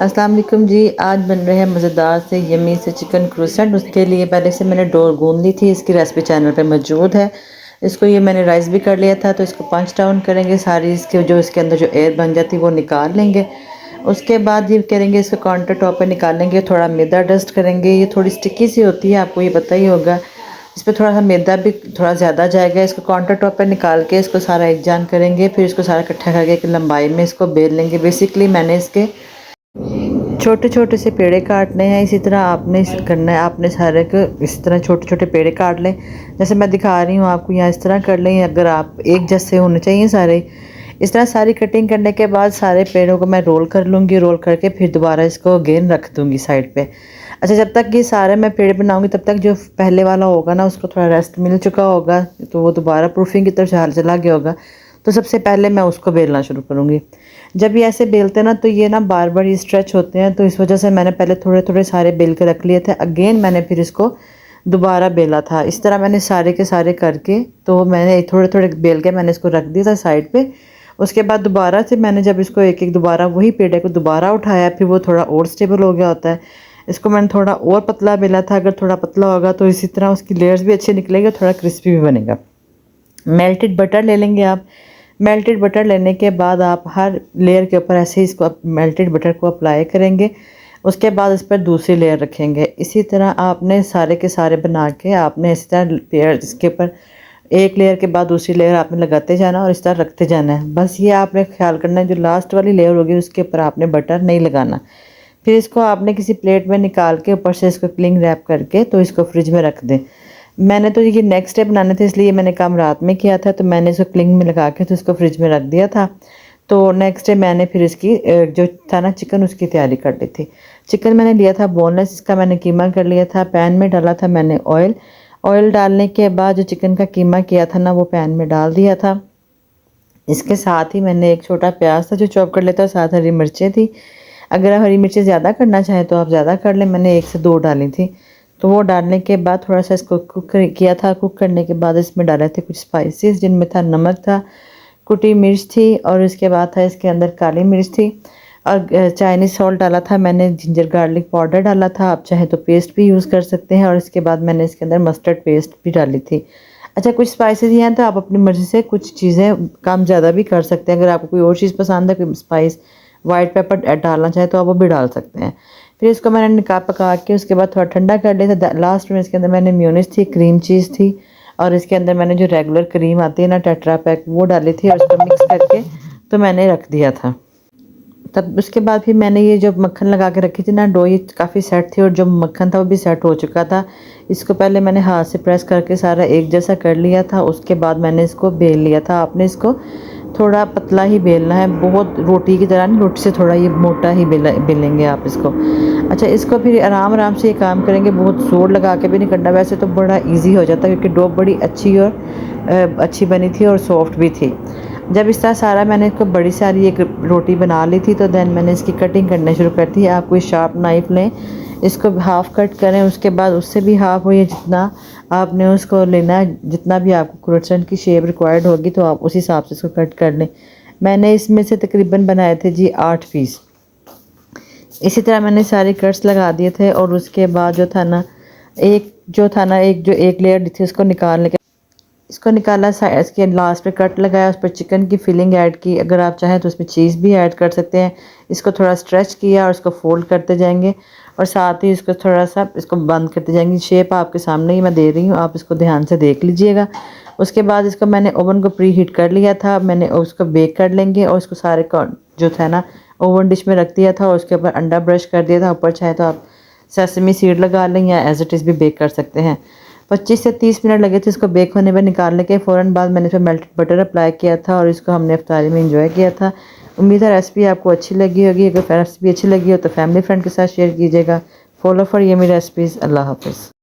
अस्सलाम वालेकुम जी। आज बन रहे हैं मज़ेदार से यम्मी से चिकन क्रूसेंट। उसके लिए पहले से मैंने डो गूंद ली थी, इसकी रेसिपी चैनल पे मौजूद है। इसको ये मैंने राइस भी कर लिया था, तो इसको पंच डाउन करेंगे, सारी इसके जो इसके अंदर जो एयर बन जाती है वो निकाल लेंगे। उसके बाद ये करेंगे, इसको काउंटर टॉप पर निकालेंगे, थोड़ा मैदा डस्ट करेंगे। ये थोड़ी स्टिकी सी होती है, आपको ये पता ही होगा। इस पर थोड़ा सा मैदा भी थोड़ा ज़्यादा जाएगा। इसको काउंटर टॉप पर निकाल के इसको सारा एक जान करेंगे, फिर इसको सारा इकट्ठा करके एक लंबाई में इसको बेल लेंगे। बेसिकली मैंने इसके छोटे छोटे से पेड़े काटने हैं। इसी तरह आपने करना है, आपने सारे को इस तरह छोटे छोटे पेड़े काट लें, जैसे मैं दिखा रही हूँ आपको। यहाँ इस तरह कर लें, अगर आप एक जैसे होने चाहिए सारे। इस तरह सारी कटिंग करने के बाद सारे पेड़ों को मैं रोल कर लूँगी। रोल करके फिर दोबारा इसको अगेन रख दूँगी साइड पे। अच्छा, जब तक ये सारे मैं पेड़ बनाऊँगी तब तक जो पहले वाला होगा ना, उसको थोड़ा रेस्ट मिल चुका होगा, तो वो दोबारा प्रूफिंग की तरफ चला गया होगा। तो सबसे पहले मैं उसको बेलना शुरू करूँगी। जब ये ऐसे बेलते हैं ना, तो ये ना बार बार ये स्ट्रेच होते हैं, तो इस वजह से मैंने पहले थोड़े थोड़े सारे बेल के रख लिए थे। अगेन मैंने फिर इसको दोबारा बेला था। इस तरह मैंने सारे के सारे करके, तो मैंने थोड़े थोड़े बेल के मैंने इसको रख दिया था साइड पे। उसके बाद दोबारा से मैंने जब इसको एक एक दोबारा वही पेड़े को दोबारा उठाया, फिर वो थोड़ा और स्टेबल हो गया होता है। इसको मैंने थोड़ा और पतला बेला था। अगर थोड़ा पतला होगा तो इसी तरह उसकी लेयर्स भी अच्छी निकलेगी, थोड़ा क्रिस्पी भी बनेगा। मेल्टेड बटर ले लेंगे आप। मेल्टेड बटर लेने के बाद आप हर लेयर के ऊपर ऐसे ही इसको मेल्टेड बटर को अप्लाई करेंगे। उसके बाद इस पर दूसरी लेयर रखेंगे। इसी तरह आपने सारे के सारे बना के आपने इस तरह पेयर इसके ऊपर एक लेयर के बाद दूसरी लेयर आपने लगाते जाना और इस तरह रखते जाना है। बस ये आपने ख्याल करना है, जो लास्ट वाली लेयर होगी उसके ऊपर आपने बटर नहीं लगाना। फिर इसको आपने किसी प्लेट में निकाल के ऊपर से इसको क्लिंग रैप करके तो इसको फ्रिज में रख दें। मैंने तो ये नेक्स्ट डे बनाने थे, इसलिए मैंने काम रात में किया था, तो मैंने इसको क्लिंग में लगा के तो इसको फ्रिज में रख दिया था। तो नेक्स्ट डे मैंने फिर इसकी जो था ना चिकन, उसकी तैयारी कर ली थी। चिकन मैंने लिया था बोनलेस, इसका मैंने कीमा कर लिया था। पैन में डाला था मैंने ऑयल। ऑयल डालने के बाद जो चिकन का कीमा किया था ना, वो पैन में डाल दिया था। इसके साथ ही मैंने एक छोटा प्याज था जो चॉप कर लेता, साथ हरी मिर्चें थी। अगर आप हरी मिर्चें ज़्यादा करना चाहें तो आप ज़्यादा कर लें, मैंने 1 से 2 डाली थी। तो वो डालने के बाद थोड़ा सा इसको कुक किया था। कुक करने के बाद इसमें डाले थे कुछ स्पाइसेस, जिनमें था नमक था, कुटी मिर्च थी, और इसके बाद था इसके अंदर काली मिर्च थी, और चाइनीज़ सॉल्ट डाला था मैंने। जिंजर गार्लिक पाउडर डाला था, आप चाहे तो पेस्ट भी यूज़ कर सकते हैं। और इसके बाद मैंने इसके अंदर मस्टर्ड पेस्ट भी डाली थी। अच्छा, कुछ स्पाइसेस हैं तो आप अपनी मर्ज़ी से कुछ चीज़ें कम ज़्यादा भी कर सकते हैं। अगर आपको कोई और चीज़ पसंद है, कोई स्पाइस वाइट पेपर डालना चाहे तो आप वो भी डाल सकते हैं। फिर इसको मैंने निकाल पका के उसके बाद थोड़ा ठंडा कर लिया था। लास्ट में इसके अंदर मैंने मेयोनीज थी, क्रीम चीज़ थी, और इसके अंदर मैंने जो रेगुलर क्रीम आती है ना टेट्रा पैक, वो डाली थी, और इसको मिक्स करके तो मैंने रख दिया था। तब उसके बाद फिर मैंने ये जो मक्खन लगा के रखी थी ना डो, ये काफ़ी सेट थी, और जो मक्खन था वो भी सेट हो चुका था। इसको पहले मैंने हाथ से प्रेस करके सारा एक जैसा कर लिया था। उसके बाद मैंने इसको बेल लिया था। आपने इसको थोड़ा पतला ही बेलना है, बहुत रोटी की तरह नहीं, रोटी से थोड़ा ये मोटा ही बेलेंगे आप इसको। अच्छा, इसको फिर आराम आराम से ये काम करेंगे, बहुत जोर लगा के भी नहीं करना। वैसे तो बड़ा इजी हो जाता है क्योंकि डो बड़ी अच्छी और अच्छी बनी थी और सॉफ्ट भी थी। जब इस तरह सारा मैंने इसको बड़ी सारी एक रोटी बना ली थी, तो देन मैंने इसकी कटिंग करना शुरू कर दी। आप कोई शार्प नाइफ़ लें, इसको हाफ़ कट करें, उसके बाद उससे भी हाफ़ हो, या जितना आपने उसको लेना है, जितना भी आपको क्रोसेंट की शेप रिक्वायर्ड होगी तो आप उस हिसाब से इसको कट कर लें। मैंने इसमें से तकरीबन बनाए थे जी 8 पीस। इसी तरह मैंने सारे कट्स लगा दिए थे, और उसके बाद जो था ना एक लेयर थी उसको निकालने के, इसको निकाला, इसके लास्ट पे कट लगाया, उस पर चिकन की फिलिंग ऐड की। अगर आप चाहें तो उसमें चीज़ भी ऐड कर सकते हैं। इसको थोड़ा स्ट्रेच किया और इसको फोल्ड करते जाएंगे, और साथ ही इसको थोड़ा सा इसको बंद करते जाएंगे। शेप आपके सामने ही मैं दे रही हूँ, आप इसको ध्यान से देख लीजिएगा। उसके बाद इसको मैंने ओवन को प्री हीट कर लिया था, मैंने उसको बेक कर लेंगे, और इसको सारे को जो था ना ओवन डिश में रख दिया था, और उसके ऊपर अंडा ब्रश कर दिया था। ऊपर चाहे तो आप सेसमी सीड लगा लें, या एज इट इज़ भी बेक कर सकते हैं। 25 से 30 मिनट लगे थे इसको बेक होने में। निकालने के फ़ौरन बाद मैंने इसमें मेल्टेड बटर अप्लाई किया था, और इसको हमने इफ्तारी में एंजॉय किया था। उम्मीद है रेसिपी आपको अच्छी लगी होगी। अगर रेसिपी अच्छी लगी हो तो फैमिली फ्रेंड के साथ शेयर कीजिएगा। Follow for yummy recipes. अल्लाह हाफ़िज़।